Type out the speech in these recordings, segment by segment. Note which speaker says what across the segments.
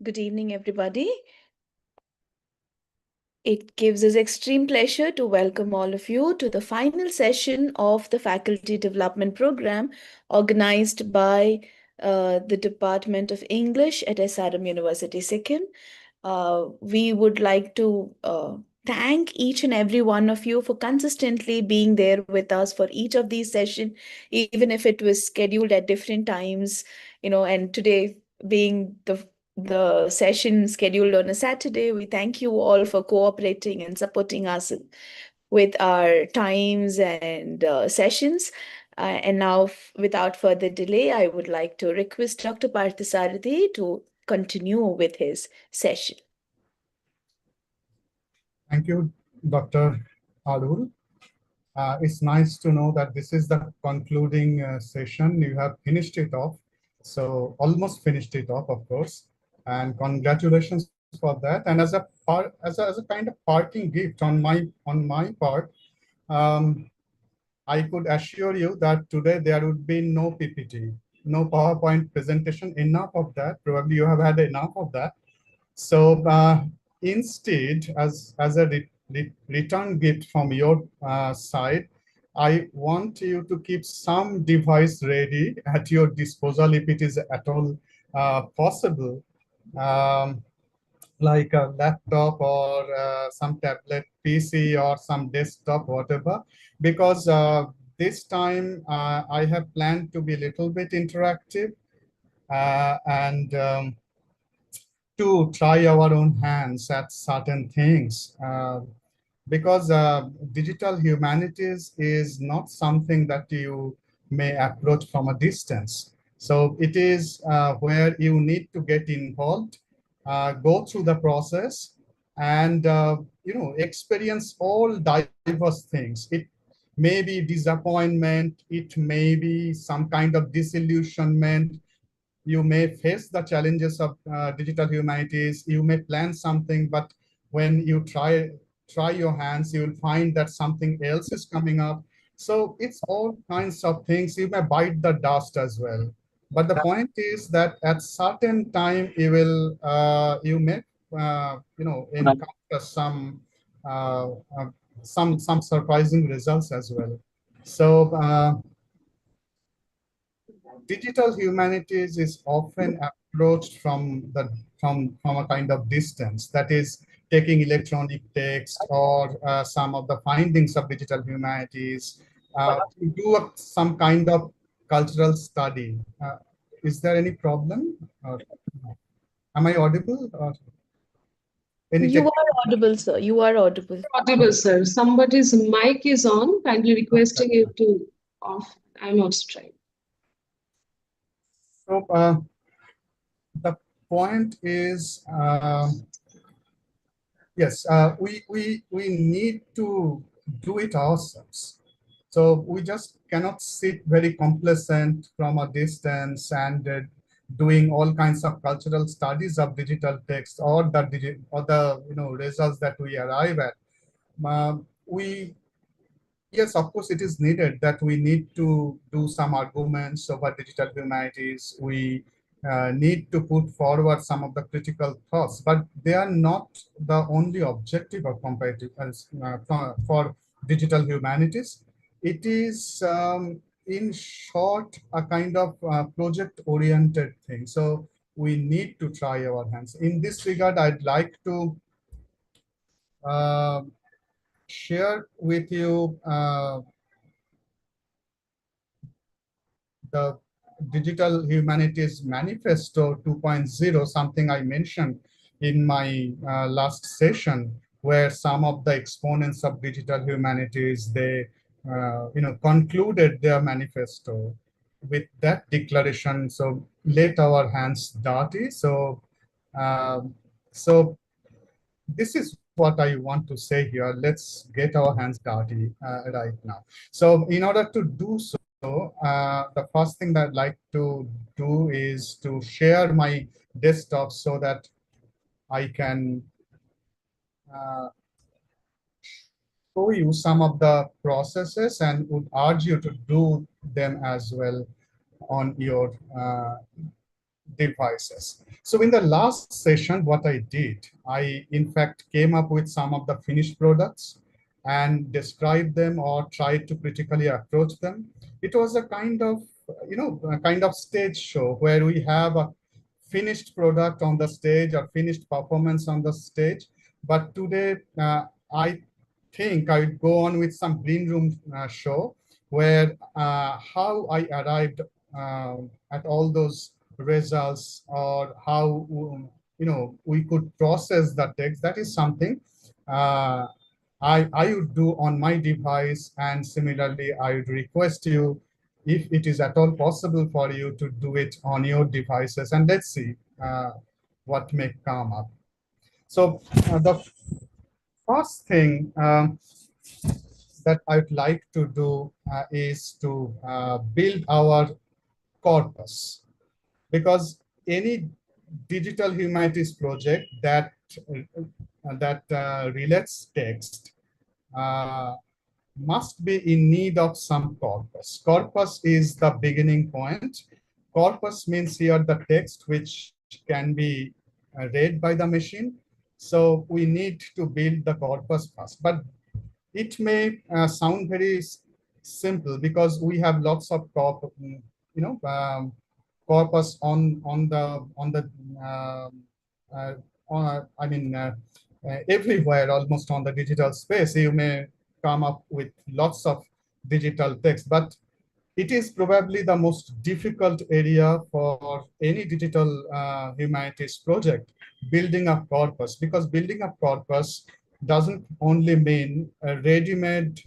Speaker 1: Good evening, everybody. It gives us extreme pleasure to welcome all of you to the final session of the Faculty Development Program organized by the Department of English at SRM University, Sikkim. We would like to thank each and every one of you for consistently being there with us for each of these sessions, even if it was scheduled at different times, and today being the session scheduled on a Saturday. We thank you all for cooperating and supporting us with our times and sessions. And now, without further delay, I would like to request Dr. Parthasarathy to continue with his session.
Speaker 2: Thank you, Dr. Arul. It's nice to know that this is the concluding session. You have finished it off. So almost finished it off, of course. And congratulations for that. And as a kind of parting gift on my part, I could assure you that today there would be no PPT, no PowerPoint presentation, enough of that. Probably you have had enough of that. So instead, as a return gift from your side, I want you to keep some device ready at your disposal if it is at all possible, like a laptop or some tablet PC or some desktop, whatever, because this time I have planned to be a little bit interactive and to try our own hands at certain things, because digital humanities is not something that you may approach from a distance. So it is where you need to get involved, go through the process, and experience all diverse things. It may be disappointment, it may be some kind of disillusionment. You may face the challenges of digital humanities. You may plan something, but when you try your hands, you will find that something else is coming up. So it's all kinds of things. You may bite the dust as well. But the point is that at certain time you may encounter uh, uh, some surprising results as well. So digital humanities is often approached from a kind of distance, that is taking electronic text or some of the findings of digital humanities to do some kind of cultural study. Is there any problem? Am I audible? Or any
Speaker 1: You are audible, sir. You are audible.
Speaker 3: Audible, sir. Somebody's mic is on. Kindly requesting you to off. I'm also trying.
Speaker 2: So the point is, yes, we need to do it ourselves. So we just cannot sit very complacent from a distance and doing all kinds of cultural studies of digital text or the results that we arrive at. We Yes, of course, it is needed that we need to do some arguments over digital humanities. We need to put forward some of the critical thoughts, but they are not the only objective of comparative for digital humanities. It is, in short, a kind of project-oriented thing. So we need to try our hands. In this regard, I'd like to uh, share with you the Digital Humanities Manifesto 2.0, something I mentioned in my last session, where some of the exponents of digital humanities, they concluded their manifesto with that declaration. So let our hands dirty. So so this is what I want to say here. Let's get our hands dirty right now. So in order to do so, the first thing that I'd like to do is to share my desktop so that I can show you some of the processes and would urge you to do them as well on your devices. So in the last session, what I did, I in fact came up with some of the finished products and described them or tried to critically approach them. It was a kind of, a kind of stage show where we have a finished product on the stage or finished performance on the stage. But today, I think I would go on with some green room show where how I arrived at all those results, or how we could process the text. That is something uh, I would do on my device, and similarly I would request you, if it is at all possible for you, to do it on your devices, and let's see what may come up. So the first thing that I'd like to do is to build our corpus, because any digital humanities project that relates text uh, must be in need of some corpus. Corpus is the beginning point. Corpus means here the text which can be read by the machine. So we need to build the corpus first. But it may sound very simple, because we have lots of corpus on the uh, I mean everywhere, almost on the digital space. You may come up with lots of digital text, but it is probably the most difficult area for any digital humanities project, building a corpus, because building a corpus doesn't only mean a ready-made,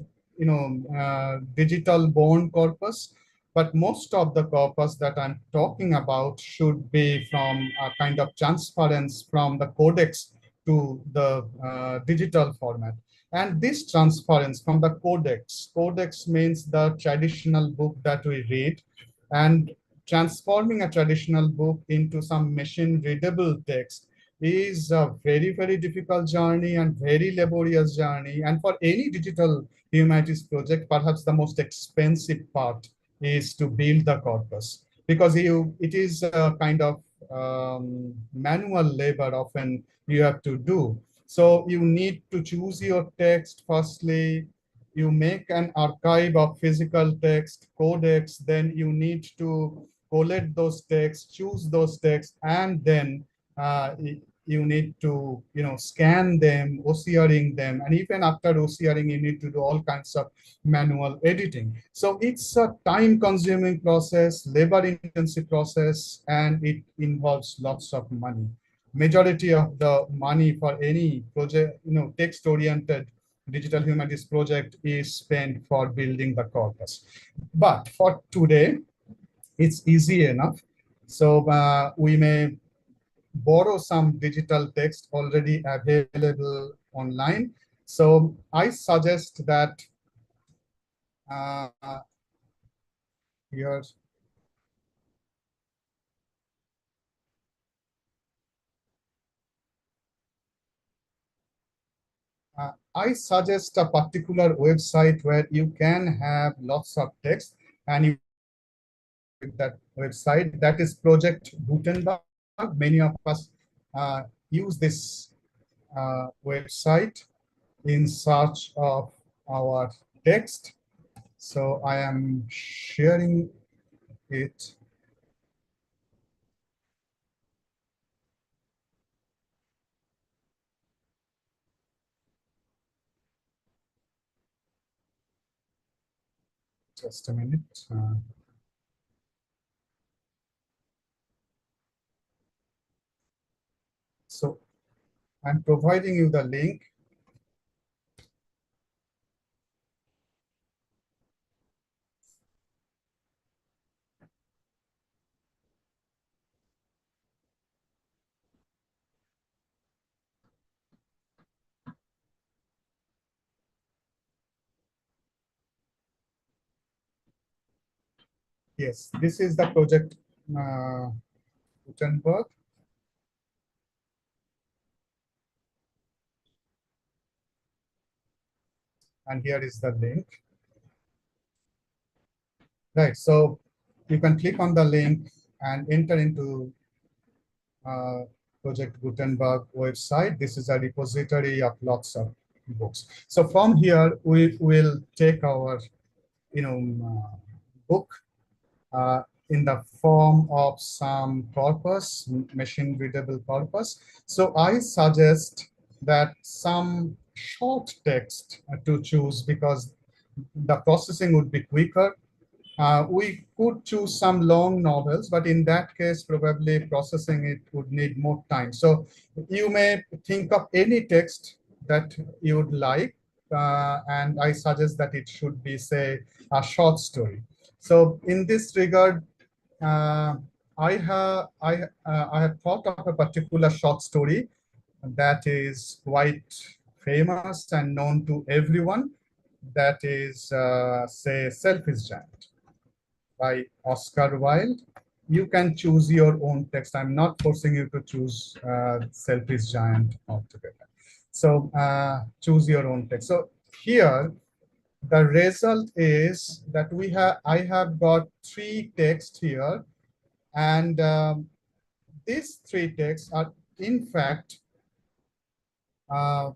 Speaker 2: digital born corpus, but most of the corpus that I'm talking about should be from a kind of transference from the codex to the digital format. And this transference from the codex means the traditional book that we read, and transforming a traditional book into some machine readable text is a very, very difficult journey and very laborious journey. And for any digital humanities project, perhaps the most expensive part is to build the corpus, because it is a kind of manual labor often you have to do. So you need to choose your text firstly. You make an archive of physical text, codex, then you need to collect those texts, choose those texts, and then you need to scan them, OCRing them, and even after OCRing, you need to do all kinds of manual editing. So it's a time-consuming process, labor-intensive process, and it involves lots of money. Majority of the money for any project, text-oriented digital humanities project is spent for building the corpus. But for today, it's easy enough. So we may borrow some digital text already available online. So I suggest that uh, here, I suggest a particular website where you can have lots of text, and you with that website. That is Project Gutenberg. Many of us use this website in search of our text. So I am sharing it. Just a minute. So I'm providing you the link. Yes, this is the Project Gutenberg. And here is the link. Right, so you can click on the link and enter into uh, Project Gutenberg website. This is a repository of lots of books. So from here, we will take our, book uh, in the form of some corpus, machine readable corpus. So I suggest that some short text to choose because the processing would be quicker. We could choose some long novels, but in that case, probably processing it would need more time. So you may think of any text that you would like, and I suggest that it should be, say, a short story. So in this regard, uh, I have thought of a particular short story that is quite famous and known to everyone. That is, say, Selfish Giant by Oscar Wilde. You can choose your own text. I'm not forcing you to choose Selfish Giant altogether. So choose your own text. So here, the result is that I have got three texts here, and these three texts are in fact uh,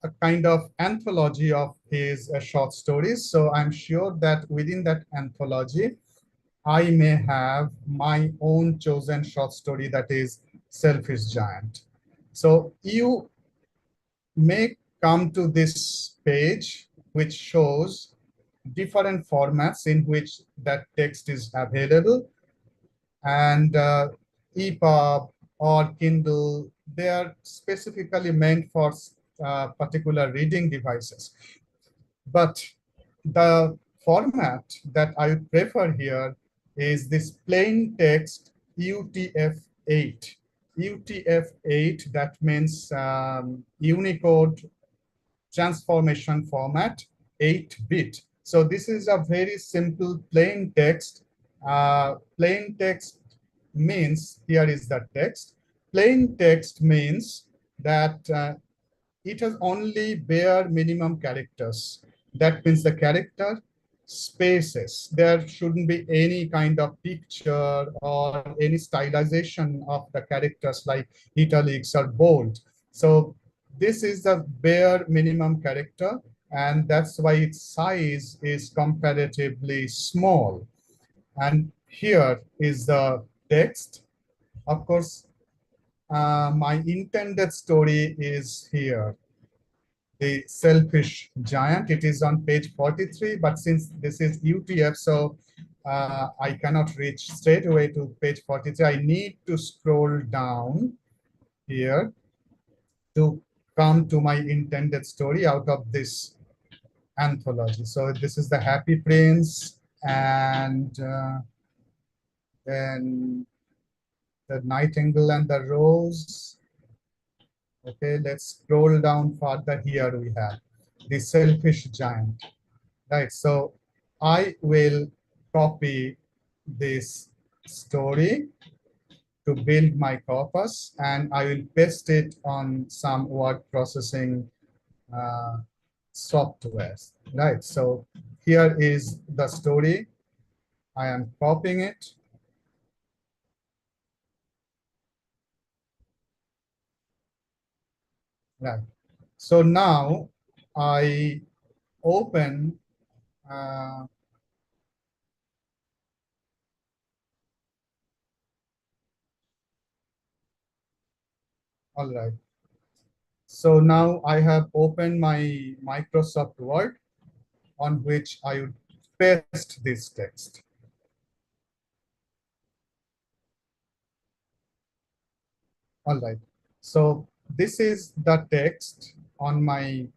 Speaker 2: a kind of anthology of his short stories. So I'm sure that within that anthology, I may have my own chosen short story that is Selfish Giant. So you may come to this page, which shows different formats in which that text is available. And EPUB or Kindle, they are specifically meant for particular reading devices. But the format that I would prefer here is this plain text UTF-8. UTF-8, that means Unicode transformation format, 8-bit. So this is a very simple plain text. Plain text means, here is the text. Plain text means that it has only bare minimum characters. That means the character spaces. There shouldn't be any kind of picture or any stylization of the characters like italics or bold. So this is the bare minimum character, and that's why its size is comparatively small. And here is the text. Of course, my intended story is here, The Selfish Giant. It is on page 43, but since this is UTF, so I cannot reach straight away to page 43. I need to scroll down here to come to my intended story out of this anthology. So this is the Happy Prince, and then the Nightingale and the Rose. Okay, let's scroll down further. Here we have The Selfish Giant. Right, so I will copy this story to build my corpus, and I will paste it on some word processing uh, softwares. Right, so here is the story. I am copying it. Right, so now I open all right. So now I have opened my Microsoft Word on which I would paste this text. All right. So this is the text on my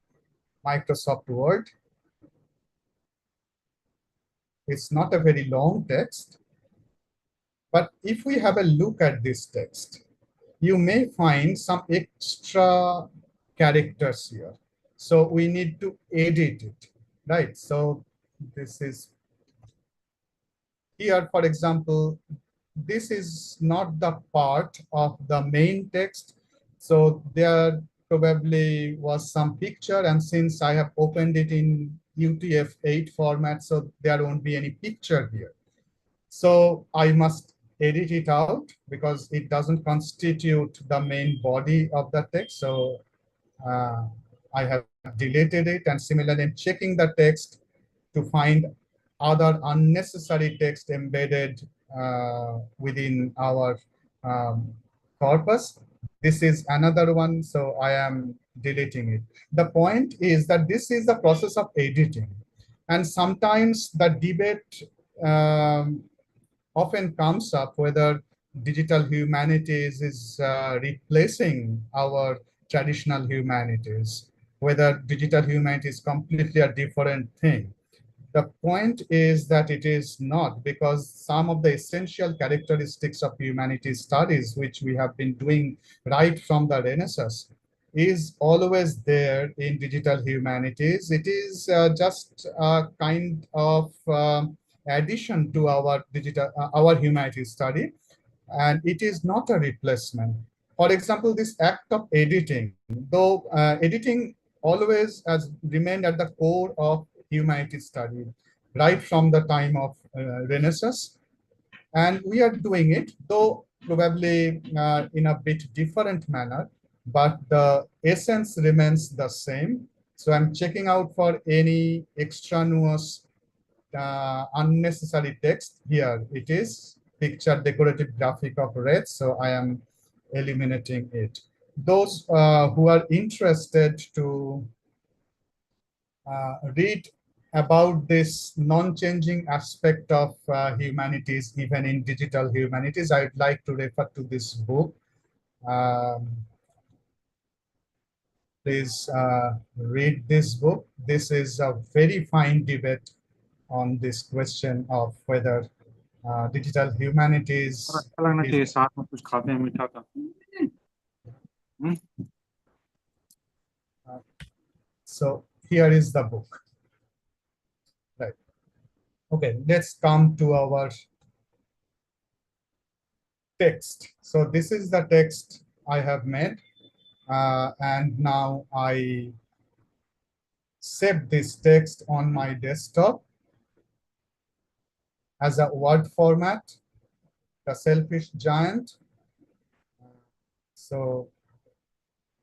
Speaker 2: Microsoft Word. It's not a very long text, but if we have a look at this text, you may find some extra characters here. So we need to edit it, right? So this is here, for example, this is not the part of the main text. So there probably was some picture, and since I have opened it in UTF-8 format, so there won't be any picture here. So I must edit it out because it doesn't constitute the main body of the text. So I have deleted it, and similarly I'm checking the text to find other unnecessary text embedded within our um, corpus. This is another one, so I am deleting it. The point is that this is the process of editing, and sometimes the debate often comes up whether digital humanities is replacing our traditional humanities, whether digital humanities is completely a different thing. The point is that it is not, because some of the essential characteristics of humanities studies, which we have been doing right from the Renaissance, is always there in digital humanities. It is just a kind of addition to our our humanities study, and it is not a replacement. For example, this act of editing, though editing always has remained at the core of humanities study right from the time of Renaissance, and we are doing it, though probably in a bit different manner, but the essence remains the same. So I'm checking out for any extraneous unnecessary text. Here it is, picture decorative graphic of red, so I am eliminating it. Those who are interested to read about this non-changing aspect of humanities, even in digital humanities, I'd like to refer to this book. Um, please read this book. This is a very fine debate on this question of whether digital humanities
Speaker 4: नाकि
Speaker 2: is.
Speaker 4: साथ में कुछ खाते हैं मीठा का
Speaker 2: So here is the book. Right. Okay, let's come to our text. So this is the text I have made, and now I save this text on my desktop as a Word format, the selfish giant. So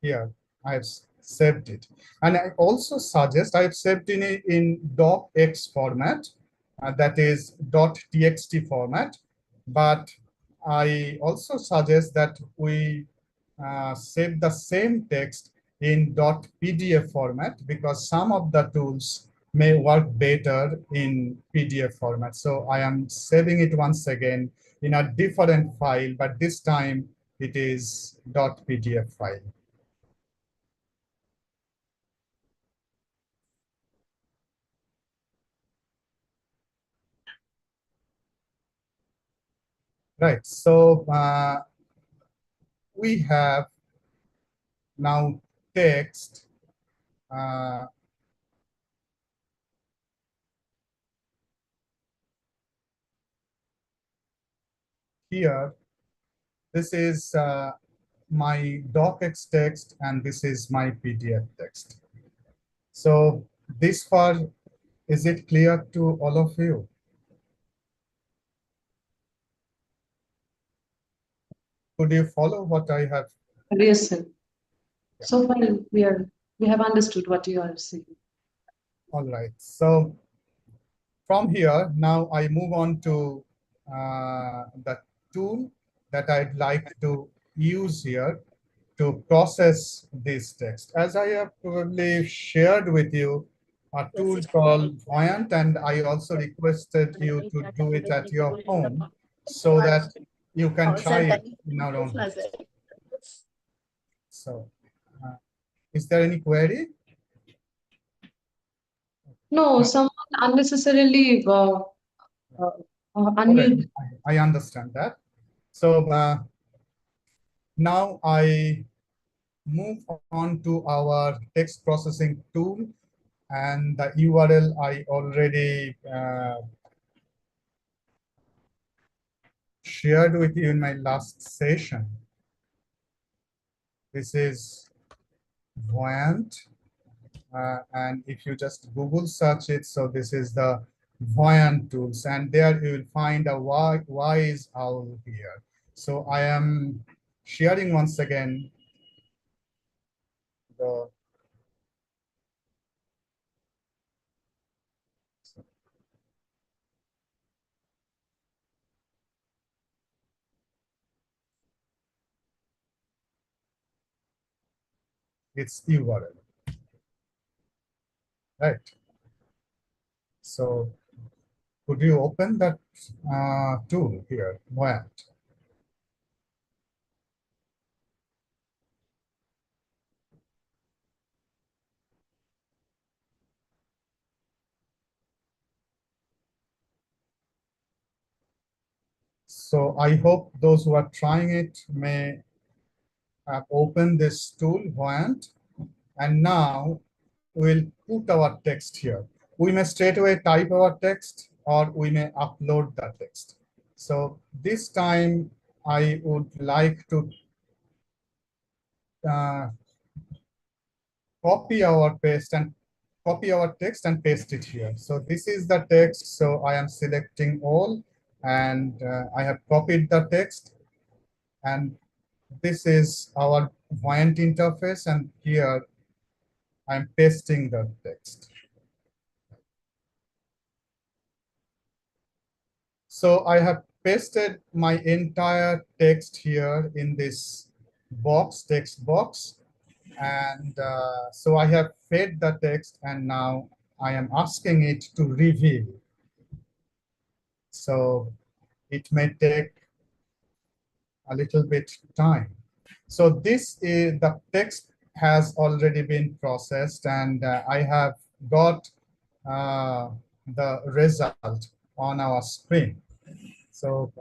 Speaker 2: here I've saved it, and I also suggest I've saved in docx format, that is .txt format, but I also suggest that we save the same text in .pdf format, because some of the tools may work better in PDF format. So I am saving it once again in a different file, but this time it is .pdf file. Right, so we have now text here. This is my docx text, and this is my PDF text. So this far, is it clear to all of you? Could you follow what I have?
Speaker 3: Yes, sir. So far, we have understood what you are saying.
Speaker 2: All right. So from here, now I move on to the tool that I'd like to use here to process this text. As I have probably shared with you, a tool called Voyant, and I also requested you to do it at your home so that you can try it in our own. So, is there any query?
Speaker 3: No, someone unnecessarily unmute.
Speaker 2: I understand that. So now I move on to our text processing tool, and the URL I already shared with you in my last session. This is Voyant, and if you just Google search it, so this is the Voyant tools, and there you will find a wise owl here. So I am sharing once again the its URL, right? So could you open that tool here, Voyant? So I hope those who are trying it may have opened this tool, Voyant, and now we'll put our text here. We may straight away type our text or we may upload the text. So this time I would like to uh, copy our text and paste it here. So this is the text. So I am selecting all, and I have copied the text, and this is our Voyant interface, and here I'm pasting the text. So I have pasted my entire text here in this box, text box. And so I have fed the text, and now I am asking it to reveal. So it may take a little bit time. So this is the text has already been processed, and I have got the result on our screen. So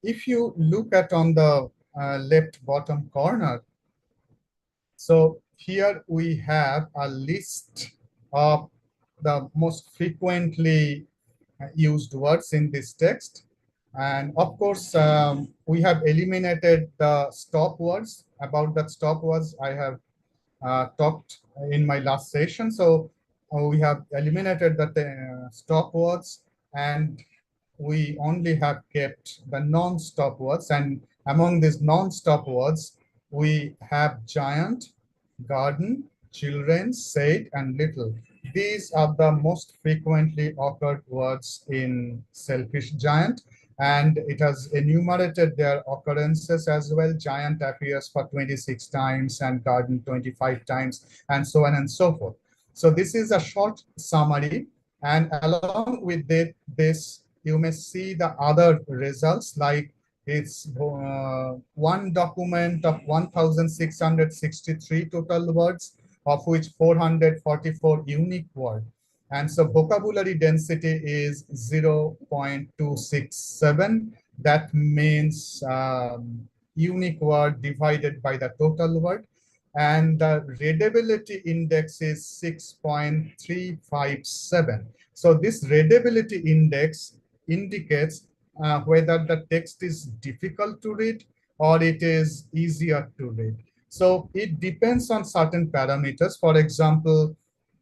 Speaker 2: if you look at on the left bottom corner, so here we have a list of the most frequently used words in this text. And of course, we have eliminated the stop words. About that stop words, I have talked in my last session. So we have eliminated the stop words, and we only have kept the non-stop words. And among these non-stop words, we have giant, garden, children, said, and little. These are the most frequently occurred words in Selfish Giant, and it has enumerated their occurrences as well. Giant appears for 26 times and garden 25 times, and so on and so forth. So this is a short summary, and along with this, you may see the other results, like it's one document of 1,663 total words, of which 444 unique words. And so vocabulary density is 0.267. That means unique word divided by the total word. And the readability index is 6.357. So this readability index indicates whether the text is difficult to read or it is easier to read. So it depends on certain parameters. For example,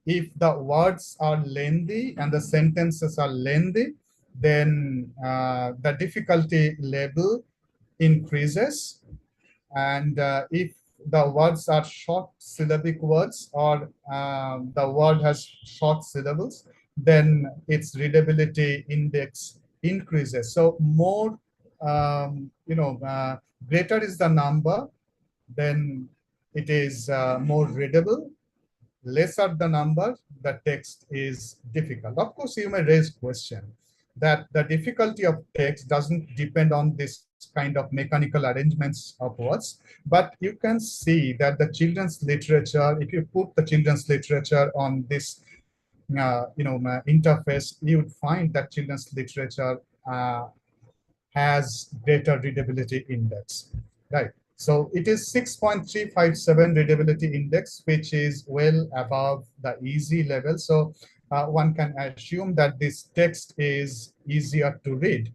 Speaker 2: if the words are lengthy and the sentences are lengthy, then the difficulty level increases. And if the words are short syllabic words, or the word has short syllables, then its readability index increases. So more, greater is the number, then it is more readable. Lesser the number, the text is difficult. Of course, you may raise question that the difficulty of text doesn't depend on this kind of mechanical arrangements of words, but you can see that the children's literature, if you put the children's literature on this interface, you would find that children's literature has greater readability index, right? So it is 6.357 readability index, which is well above the easy level. So one can assume that this text is easier to read.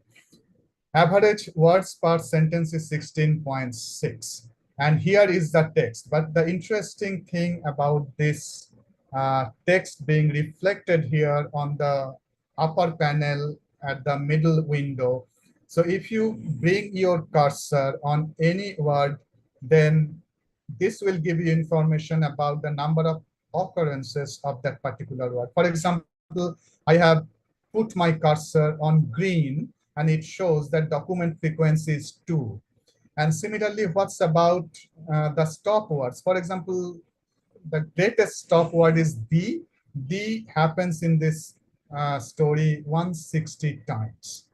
Speaker 2: Average words per sentence is 16.6. And here is the text. But the interesting thing about this text being reflected here on the upper panel at the middle window. So if you bring your cursor on any word, then this will give you information about the number of occurrences of that particular word. For example, I have put my cursor on green and it shows that document frequency is 2. And similarly, what's about the stop words? For example, the greatest stop word is the. The happens in this story 160 times,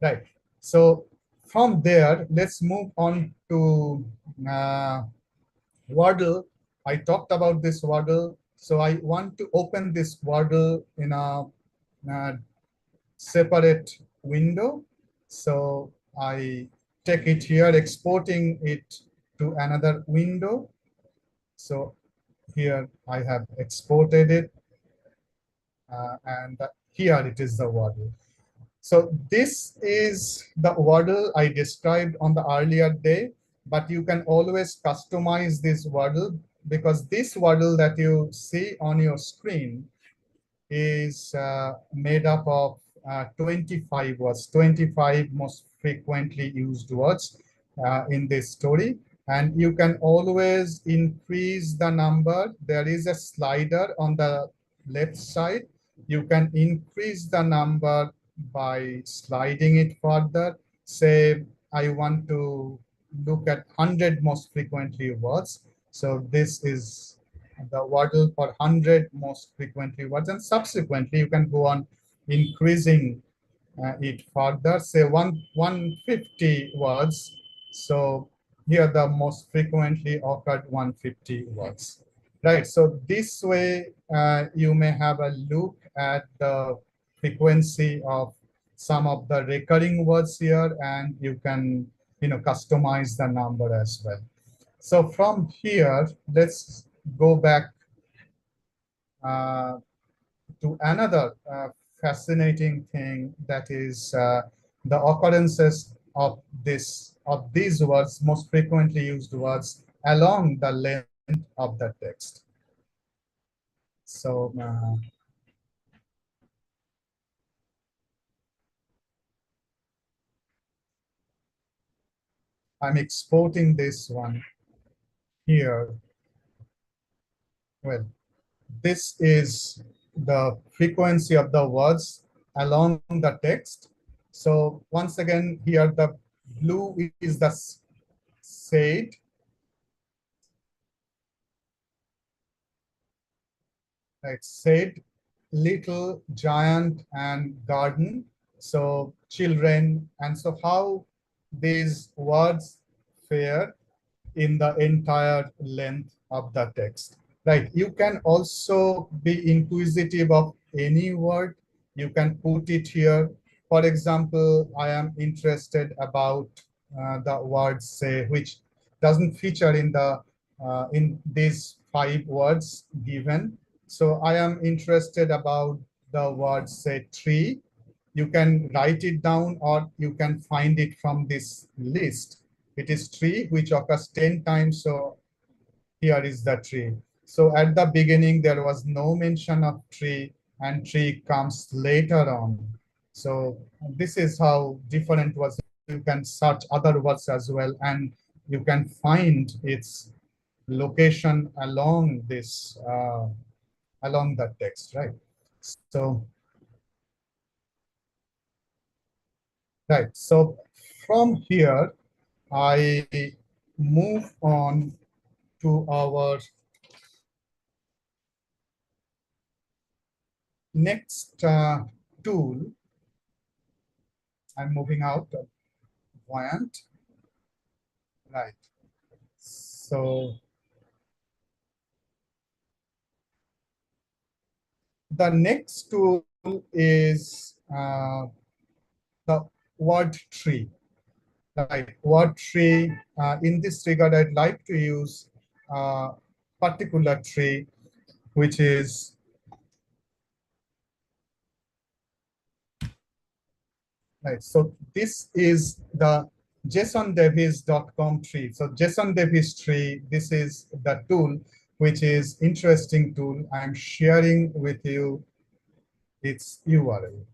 Speaker 2: right? So from there, let's move on to Wordle. I talked about this Wordle. So I want to open this Wordle in a separate window. So I take it here, exporting it to another window. So here I have exported it, and here it is the Wordle. So this is the Wordle I described on the earlier day, but you can always customize this Wordle, because this Wordle that you see on your screen is made up of 25 words, 25 most frequently used words in this story. And you can always increase the number. There is a slider on the left side. You can increase the number by sliding it further. Say, I want to look at 100 most frequently words. So this is the Wordle for 100 most frequently words, and subsequently you can go on increasing it further, say 150 words. So here the most frequently occurred 150 words, right? So this way you may have a look at the frequency of some of the recurring words here, and you can customize the number as well. So from here, let's go back uh, to another fascinating thing, that is the occurrences of these words, most frequently used words, along the length of the text. So I'm exporting this one here. Well, this is the frequency of the words along the text. So once again, here the blue is the said, right? Said, little, giant, and garden. So children, and so how these words fare in the entire length of the text, right? You can also be inquisitive of any word. You can put it here. For example, I am interested about the word say, which doesn't feature in these 5 words given. So I am interested about the word say tree. You can write it down, or you can find it from this list. It is tree, which occurs 10 times. So here is the tree. So at the beginning, there was no mention of tree, and tree comes later on. So this is how different was. You can search other words as well, and you can find its location along this along the text, right? So right. So from here, I move on to our next tool. I'm moving out of Voyant. Right. So the next tool is the word tree. Right. Word tree. In this regard, I'd like to use a particular tree, which is right. So this is the jasondavis.com tree. So Jason Davis tree, this is the tool which is interesting tool. I'm sharing with you its URL.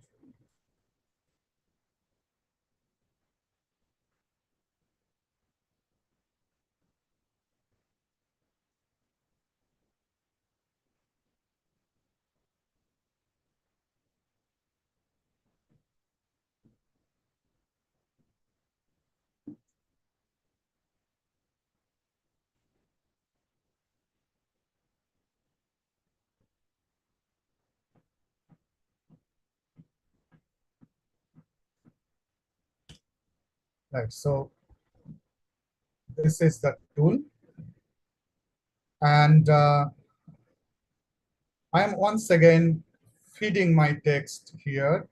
Speaker 2: Right, so this is the tool, and I am once again feeding my text here.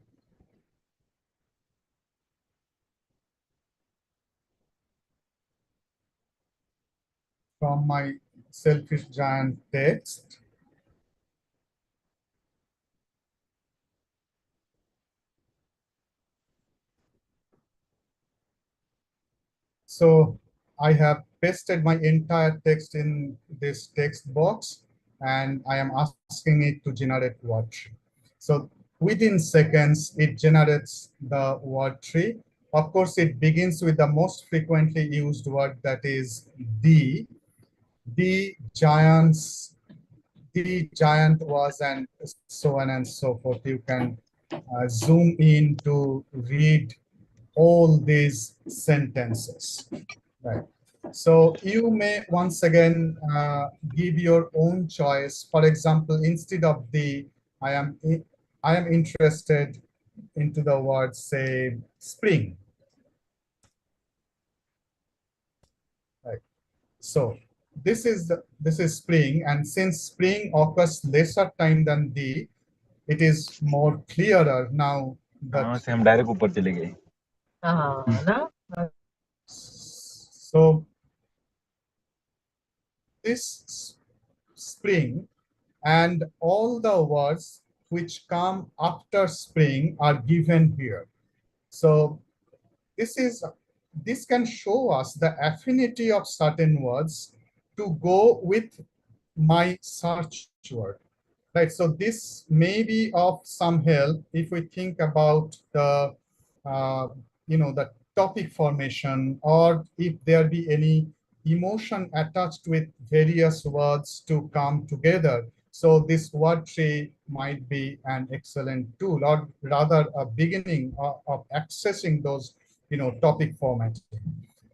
Speaker 2: From my selfish giant text. So I have pasted my entire text in this text box, and I am asking it to generate word tree. So within seconds, it generates the word tree. Of course, it begins with the most frequently used word, that is the giants, the giant was, and so on and so forth. You can zoom in to read all these sentences. Right. So you may once again give your own choice. For example, instead of the, I am I am interested into the word, say, spring. Right. So this is spring, and since spring occurs lesser time than the, it is more clearer now that
Speaker 4: से हम direct ऊपर चले गए
Speaker 2: so this spring and all the words which come after spring are given here. So this is this can show us the affinity of certain words to go with my search word. Right, so this may be of some help if we think about the uh, the topic formation, or if there be any emotion attached with various words to come together. So this word tree might be an excellent tool, or rather a beginning of accessing those topic formatting.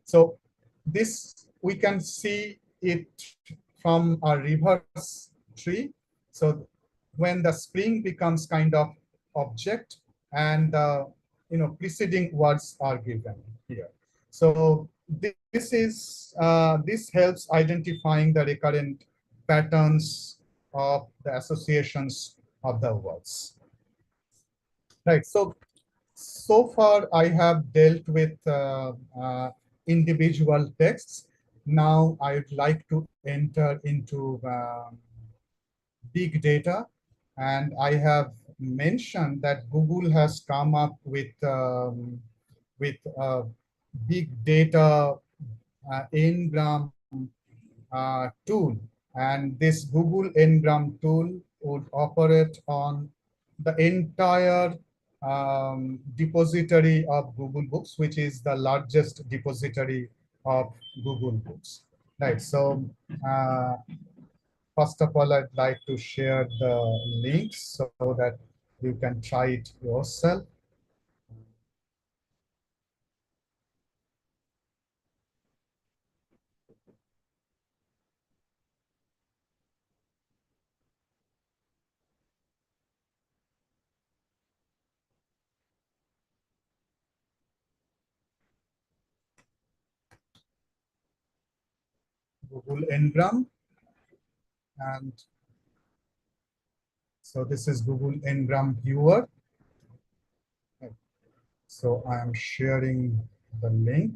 Speaker 2: So this, we can see it from a reverse tree. So when the spring becomes kind of object, and preceding words are given here. So this helps identifying the recurrent patterns of the associations of the words. Right. So far I have dealt with individual texts. Now I'd like to enter into big data, and I have mentioned that Google has come up with big data ngram tool, and this Google ngram tool would operate on the entire depository of Google Books, which is the largest depository of Google Books. Right. So first of all, I'd like to share the links so that you can try it yourself. Google Ngram, and so this is Google Ngram viewer. So I am sharing the link.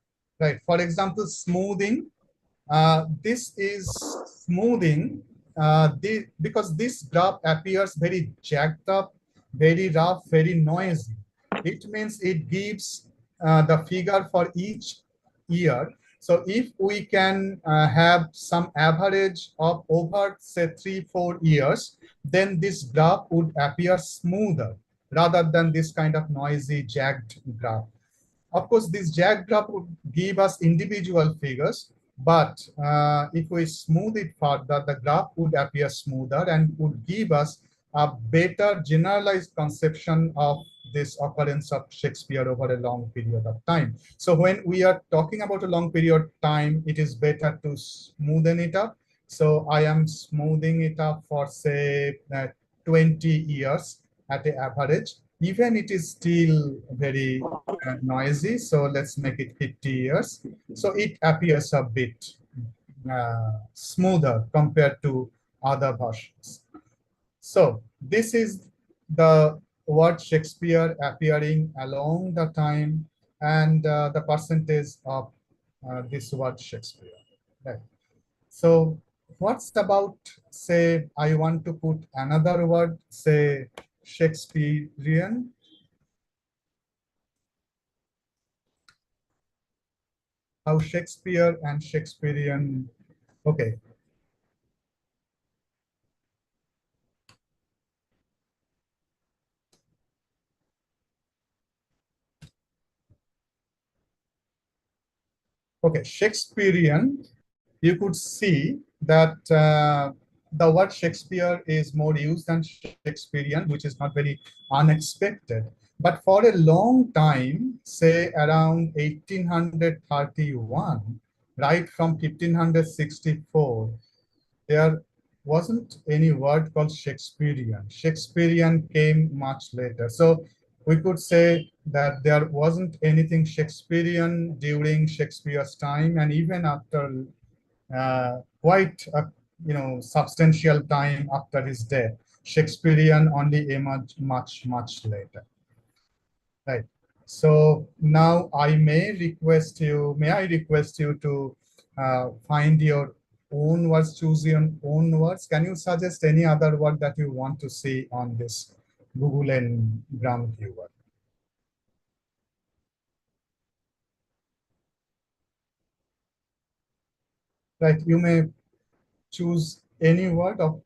Speaker 2: right? For example, smoothing. This is smoothing because this graph appears very jacked up, very rough, very noisy. It means it gives the figure for each year. So if we can have some average of over, say, 3-4 years, then this graph would appear smoother rather than this kind of noisy, jagged graph. Of course, this jagged graph would give us individual figures, but if we smooth it further, the graph would appear smoother and would give us a better generalized conception of this occurrence of Shakespeare over a long period of time. So when we are talking about a long period of time, it is better to smoothen it up. So I am smoothing it up for, say, 20 years at the average. Even it is still very noisy, so let's make it 50 years. So it appears a bit smoother compared to other versions. So this is the word Shakespeare appearing along the time and the percentage of this word Shakespeare. Right. So what's about, say, I want to put another word, say Shakespearean. How Shakespeare and Shakespearean, okay. Okay, Shakespearean, you could see that the word Shakespeare is more used than Shakespearean, which is not very unexpected. But for a long time, say around 1831, right from 1564, there wasn't any word called Shakespearean. Shakespearean came much later. So we could say that there wasn't anything Shakespearean during Shakespeare's time, and even after quite a substantial time after his death, Shakespearean only emerged much later. Right. So now may I request you to find your own words, choose your own words. Can you suggest any other word that you want to see on this Google and Gram viewer? Right. You may choose any word of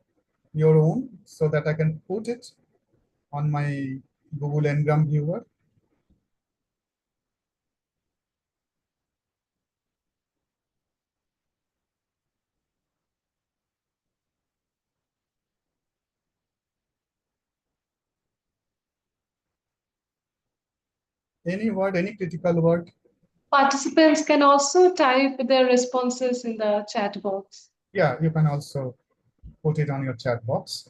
Speaker 2: your own so that I can put it on my Google Ngram viewer. Any word, any critical word.
Speaker 3: Participants can also type their responses in the chat box.
Speaker 2: Yeah, you can also put it on your chat box.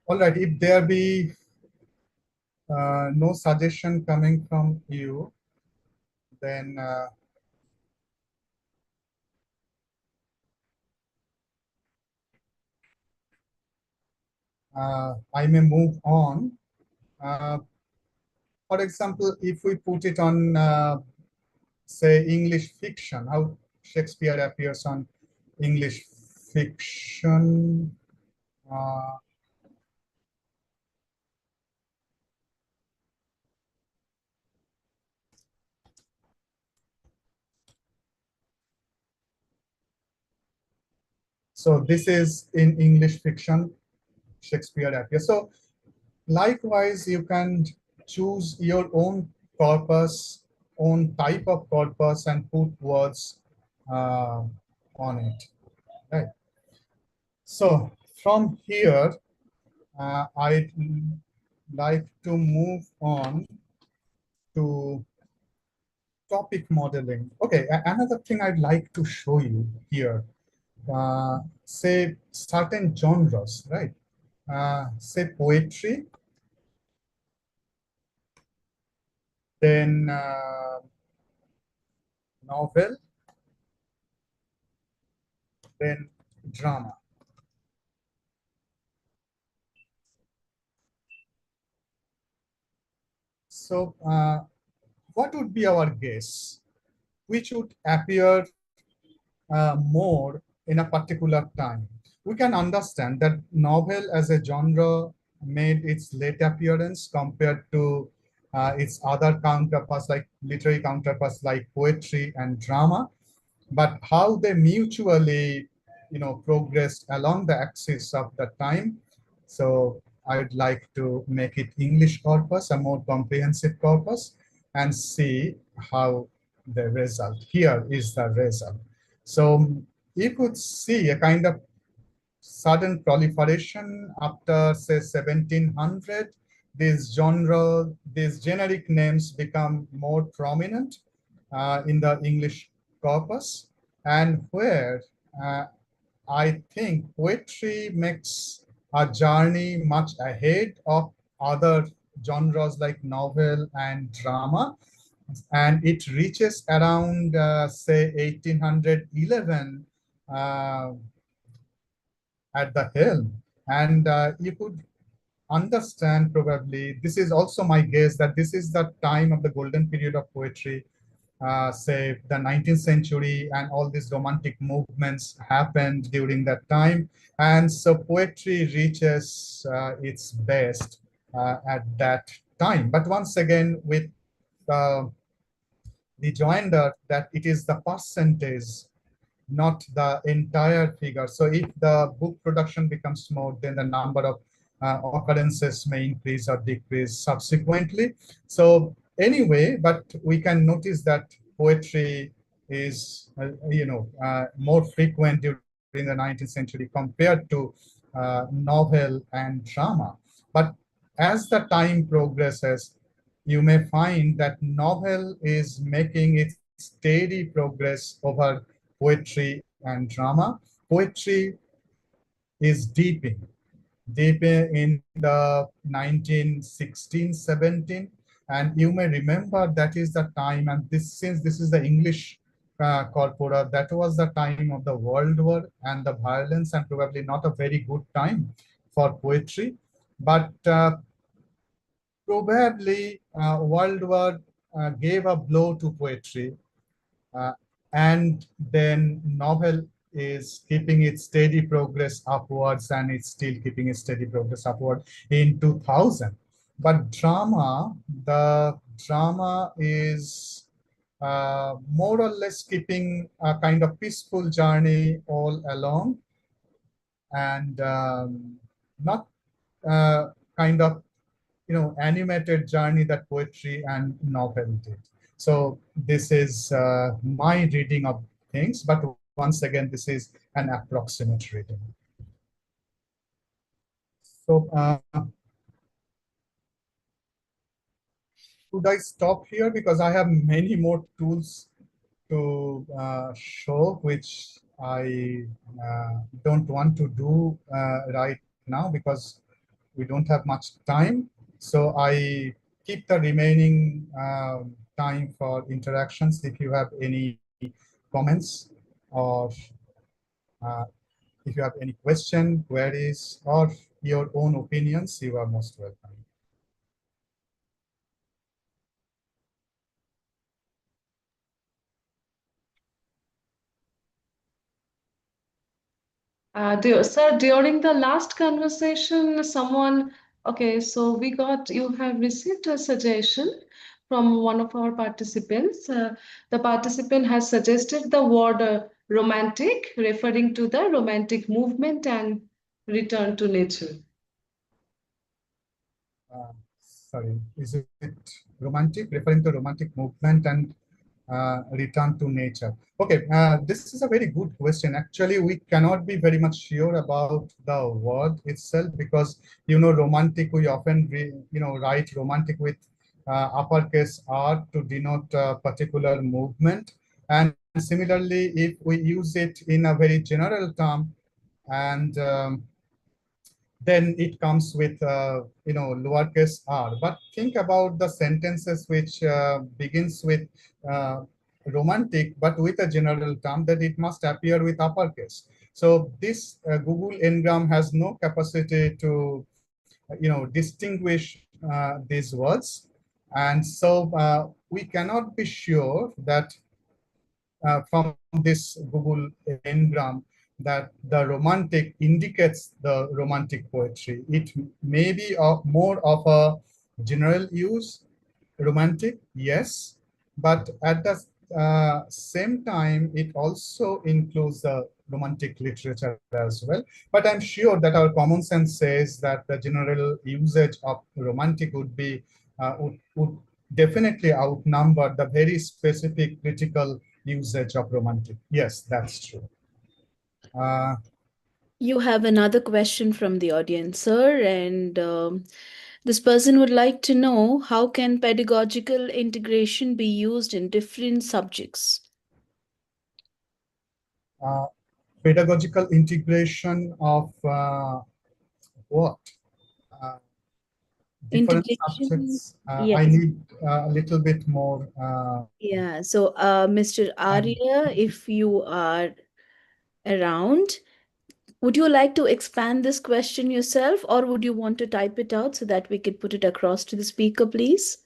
Speaker 2: All right, if there be no suggestion coming from you, then I may move on. For example, if we put it on, say, English fiction, how Shakespeare appears on English fiction. Uh, so this is in English fiction, Shakespeare appears. So likewise, you can choose your own corpus, own type of corpus, and put words uh, on it. Right. So from here, I'd like to move on to topic modeling. Okay, another thing I'd like to show you here, say certain genres, right? Say poetry, then novel, then drama. So what would be our guess? Which would appear more in a particular time? We can understand that novel as a genre made its late appearance compared to its other counterparts, like literary counterparts like poetry and drama, but how they mutually, progressed along the axis of the time. So I'd like to make it English corpus, a more comprehensive corpus, and see how the result. Here is the result. So you could see a kind of sudden proliferation after, say, 1700. These generic names become more prominent in the English corpus, and where uh, I think poetry makes a journey much ahead of other genres like novel and drama, and it reaches around, say, 1811 uh, at the helm. And you could understand, probably, this is also my guess, that this is the time of the golden period of poetry, say the 19th century, and all these romantic movements happened during that time. And so poetry reaches its best at that time. But once again, with uh, the joinder that it is the percentage, not the entire figure. So if the book production becomes more, then the number of occurrences may increase or decrease subsequently. So anyway, but we can notice that poetry is, more frequent during the 19th century compared to novel and drama. But as the time progresses, you may find that novel is making its steady progress over poetry and drama. Poetry is deepening in the 1916, 17. And you may remember that is the time, and this, since this is the English corpora, that was the time of the World War and the violence, and probably not a very good time for poetry. But probably World War gave a blow to poetry, uh, and then novel is keeping its steady progress upwards, and it's still keeping its steady progress upward in 2000. But the drama is more or less keeping a kind of peaceful journey all along, and not kind of, animated journey that poetry and novel did. So this is my reading of things, but once again, this is an approximate reading. So should I stop here, because I have many more tools to show, which I don't want to do right now because we don't have much time. So I keep the remaining time for interactions. If you have any comments, or uh, if you have any question, queries, or your own opinions, you are most welcome.
Speaker 3: Sir, during the last conversation, someone, okay, so you have received a suggestion from one of our participants. The participant has suggested the word romantic, referring to the romantic movement and return to nature.
Speaker 2: Sorry, is it romantic, referring to romantic movement and return to nature? Okay, this is a very good question. Actually, we cannot be very much sure about the word itself, because, romantic, we often, write romantic with uppercase R to denote a particular movement. And similarly, if we use it in a very general term, and then it comes with lowercase r. But think about the sentences which begins with romantic, but with a general term, that it must appear with uppercase. So this Google Ngram has no capacity to distinguish these words. And so we cannot be sure that from this Google Ngram that the romantic indicates the romantic poetry. It may be more of a general use romantic, yes, but at the same time, it also includes the romantic literature as well. But I'm sure that our common sense says that the general usage of romantic would be would definitely outnumber the very specific critical usage of romantic. Yes, that's true. Uh,
Speaker 1: You have another question from the audience, sir, and this person would like to know how can pedagogical integration be used in different subjects?
Speaker 2: uh, Pedagogical integration of what? Uh, Different
Speaker 1: Integration,
Speaker 2: subjects. I
Speaker 1: yes.
Speaker 2: need a little bit more.
Speaker 1: Yeah, so Mr.
Speaker 2: And
Speaker 1: Arya, if you are around, would you like to expand this question yourself, or would you want to type it out so that we could put it across to the speaker, please?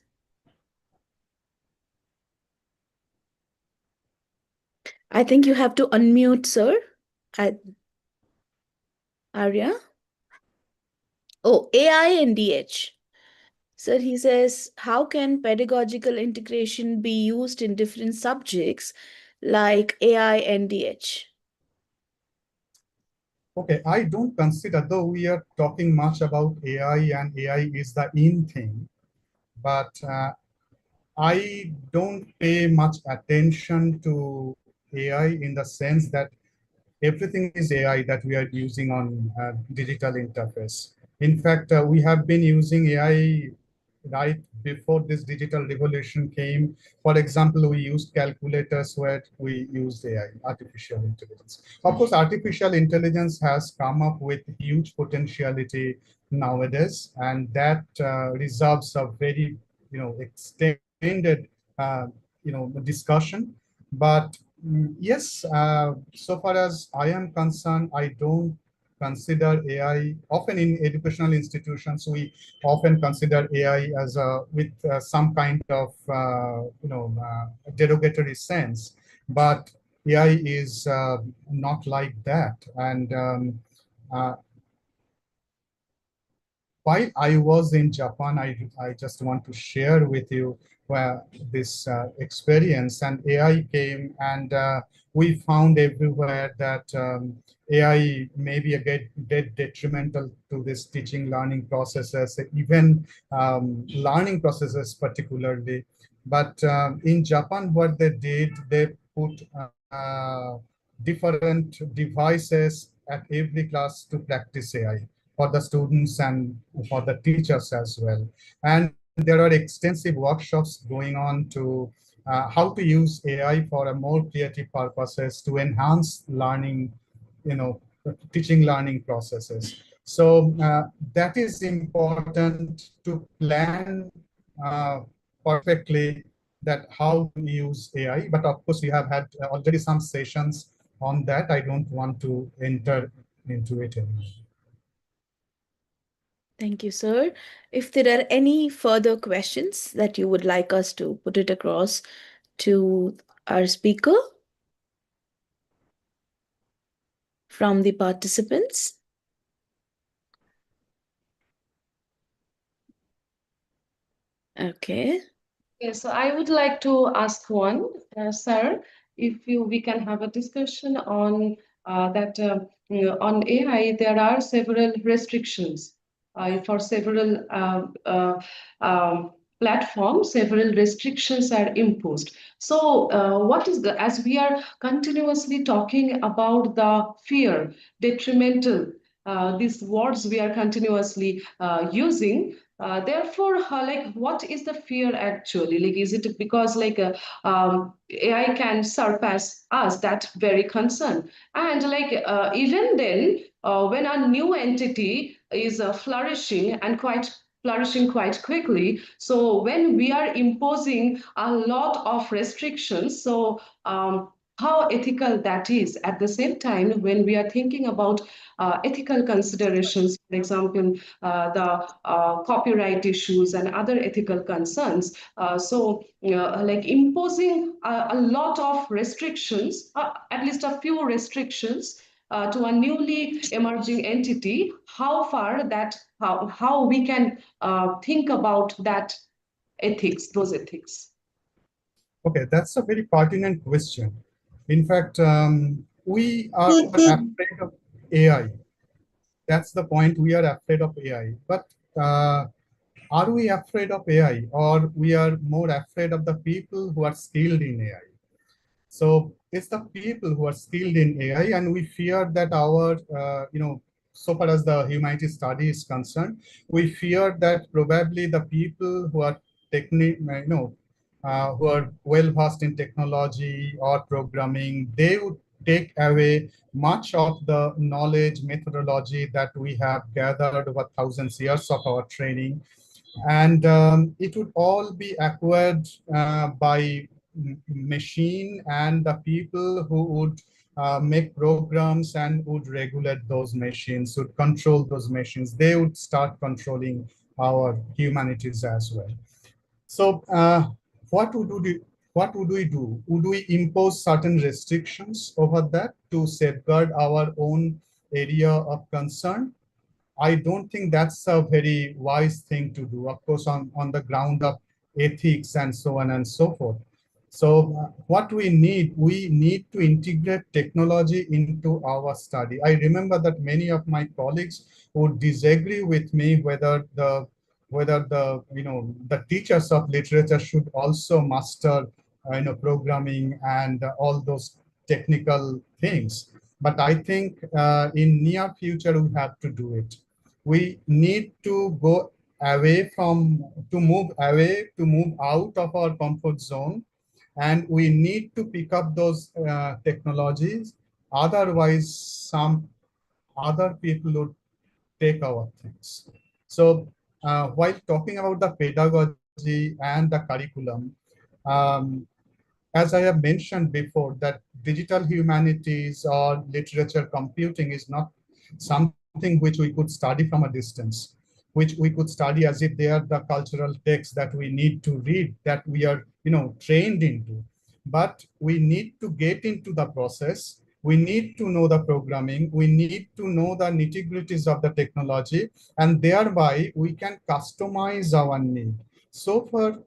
Speaker 1: I think you have to unmute, sir. I, Arya? Oh, AI and DH. Sir, he says, how can pedagogical integration be used in different subjects like AI and DH?
Speaker 2: okay, I don't consider, though we are talking much about AI and AI is the in thing, but I don't pay much attention to AI in the sense that everything is AI that we are using on digital interface. In fact, we have been using AI right before this digital revolution came. For example, we used calculators where we used AI, artificial intelligence. Of course, artificial intelligence has come up with huge potentiality nowadays, and that reserves a very, extended, discussion. But yes, so far as I am concerned, I don't consider AI. Often in educational institutions, we often consider AI as a with some kind of derogatory sense, but AI is not like that. And uh, while I was in Japan, I just want to share with you where this experience and AI came, and we found everywhere that AI may be a bit detrimental to this teaching learning processes, even learning processes particularly. But in Japan, what they did, they put different devices at every class to practice AI for the students and for the teachers as well. And there are extensive workshops going on to how to use AI for a more creative purposes to enhance learning, teaching learning processes. So that is important to plan perfectly that how to use AI. But of course, we have had already some sessions on that. I don't want to enter into it anymore.
Speaker 1: Thank you, sir. If there are any further questions that you would like us to put it across to our speaker from the participants. Okay.
Speaker 3: Okay, so I would like to ask one, sir, if we can have a discussion on that on AI, there are several restrictions for several platforms, several restrictions are imposed. So, what is the, as we are continuously talking about the fear, detrimental, these words we are continuously using, therefore, like, what is the fear actually? Like, is it because like AI can surpass us? That very concern. And like even then, when a new entity is flourishing and quite flourishing quite quickly, so when we are imposing a lot of restrictions, so how ethical that is. At the same time, when we are thinking about ethical considerations, for example, the copyright issues and other ethical concerns, like imposing a lot of restrictions, at least a few restrictions to a newly emerging entity, how far that, how we can think about that ethics, those ethics.
Speaker 2: Okay, that's a very pertinent question. In fact, we are afraid of AI. That's the point. We are afraid of AI. But are we afraid of AI, or we are more afraid of the people who are skilled in AI? So it's the people who are skilled in AI, and we fear that our, so far as the humanities study is concerned, we fear that probably the people who are who are well versed in technology or programming, they would take away much of the knowledge methodology that we have gathered over thousands of years of our training, and it would all be acquired by machine, and the people who would make programs and would regulate those machines, would control those machines. They would start controlling our humanities as well. So what would we what would we do? Would we impose certain restrictions over that to safeguard our own area of concern? I don't think that's a very wise thing to do, of course, on the ground of ethics and so on and so forth. So what we need to integrate technology into our study. I remember that many of my colleagues would disagree with me whether the teachers of literature should also master programming and all those technical things. But I think in near future we have to do it. We need to go away from to move out of our comfort zone, and we need to pick up those technologies. Otherwise, some other people would take our things. So while talking about the pedagogy and the curriculum, um, as I have mentioned before, that digital humanities or literature computing is not something which we could study from a distance, which we could study as if they are the cultural texts that we need to read, that we are, trained into. But we need to get into the process. We need to know the programming. We need to know the nitty-gritties of the technology, and thereby we can customize our need. So for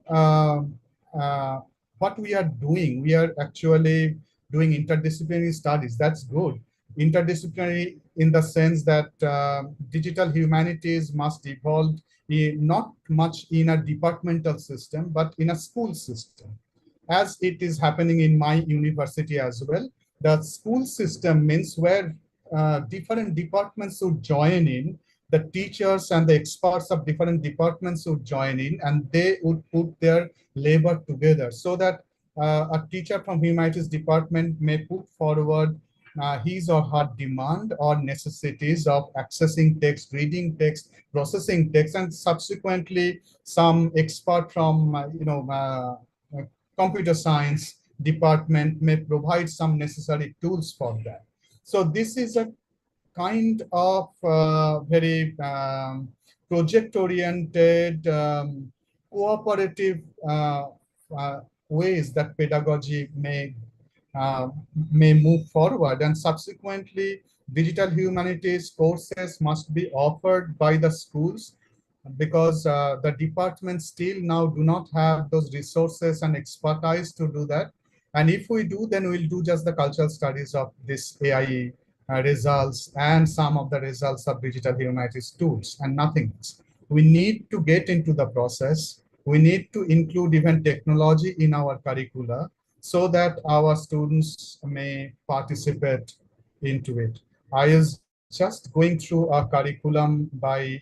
Speaker 2: what we are actually doing interdisciplinary studies. That's good. Interdisciplinary in the sense that digital humanities must evolve not much in a departmental system, but in a school system, as it is happening in my university as well. The school system means where different departments would join in, the teachers and the experts of different departments would join in, and they would put their labor together, so that a teacher from humanities department may put forward his or her demand or necessities of accessing text, reading text, processing text, and subsequently some expert from computer science department may provide some necessary tools for that. So this is a kind of very project-oriented, cooperative ways that pedagogy uh, may move forward, and subsequently digital humanities courses must be offered by the schools, because the departments still now do not have those resources and expertise to do that. And if we do, then we'll do just the cultural studies of this AI results and some of the results of digital humanities tools and nothing else. We need to get into the process. We need to include even technology in our curricula so that our students may participate into it. I was just going through a curriculum by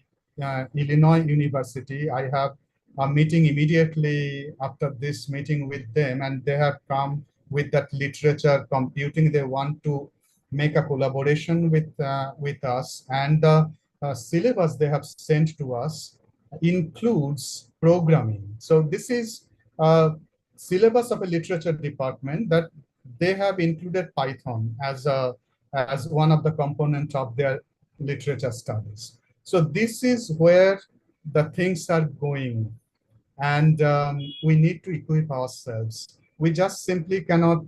Speaker 2: Illinois University. I have a meeting immediately after this meeting with them, and they have come with that literature computing. They want to make a collaboration with us, and the syllabus they have sent to us includes programming. So this is a syllabus of a literature department that they have included Python as one of the components of their literature studies. So this is where the things are going, and we need to equip ourselves. We just simply cannot,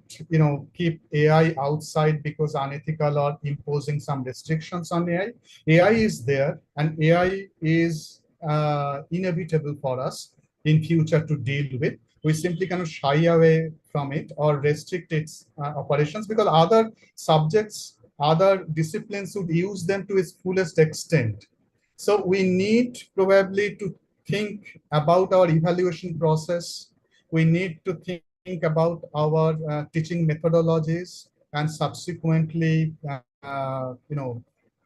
Speaker 2: keep AI outside because unethical or imposing some restrictions on AI. AI is there, and AI is inevitable for us in future to deal with. We simply cannot shy away from it or restrict its operations, because other subjects, other disciplines would use them to its fullest extent. So we need probably to think about our evaluation process. We need to think about our teaching methodologies, and subsequently,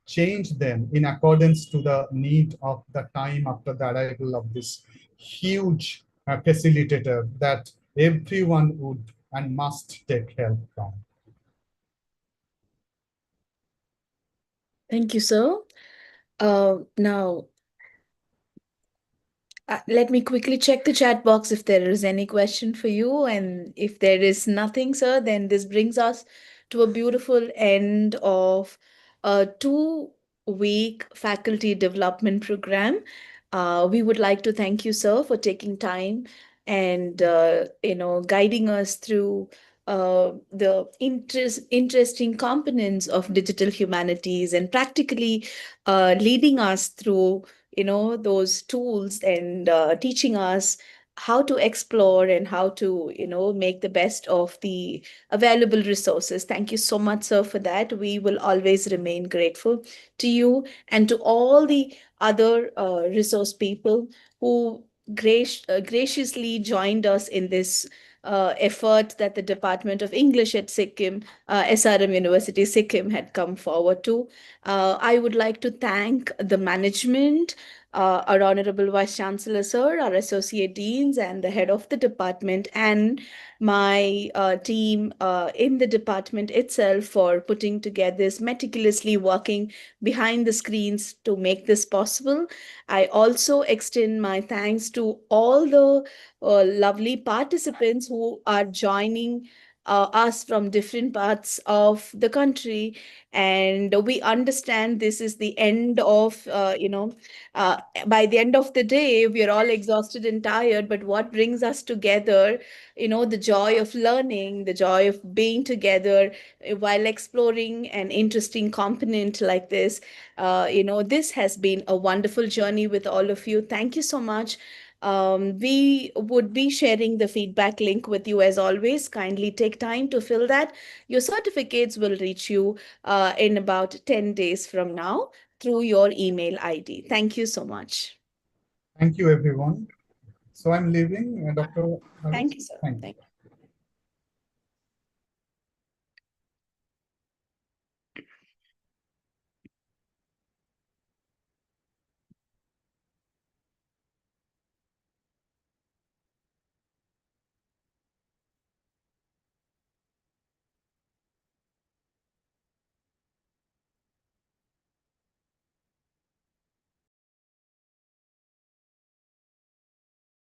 Speaker 2: change them in accordance to the need of the time after the arrival of this huge facilitator that everyone would and must take help from.
Speaker 1: Thank you, sir. Now, let me quickly check the chat box if there is any question for you. And if there is nothing, sir, then this brings us to a beautiful end of a 2-week faculty development program. We would like to thank you, sir, for taking time and guiding us through the interesting components of digital humanities, and practically leading us through those tools, and teaching us how to explore and how to make the best of the available resources. Thank you so much, sir, for that. We will always remain grateful to you and to all the other resource people who graciously joined us in this effort that the Department of English at Sikkim, SRM University Sikkim, had come forward to. I would like to thank the management, our Honorable Vice Chancellor, sir, our Associate Deans, and the head of the department, and my team in the department itself for putting together this, meticulously working behind the screens to make this possible. I also extend my thanks to all the lovely participants who are joining us from different parts of the country. And we understand this is the end of, uh, by the end of the day, we are all exhausted and tired. But what brings us together, the joy of learning, the joy of being together while exploring an interesting component like this. This has been a wonderful journey with all of you. Thank you so much. We would be sharing the feedback link with you as always. Kindly take time to fill that. Your certificates will reach you in about 10 days from now through your email ID. Thank you so much.
Speaker 2: Thank you, everyone. So I'm leaving, Dr.
Speaker 1: Thank
Speaker 2: Harris.
Speaker 1: you, sir.
Speaker 2: Thank you.
Speaker 1: Thank you.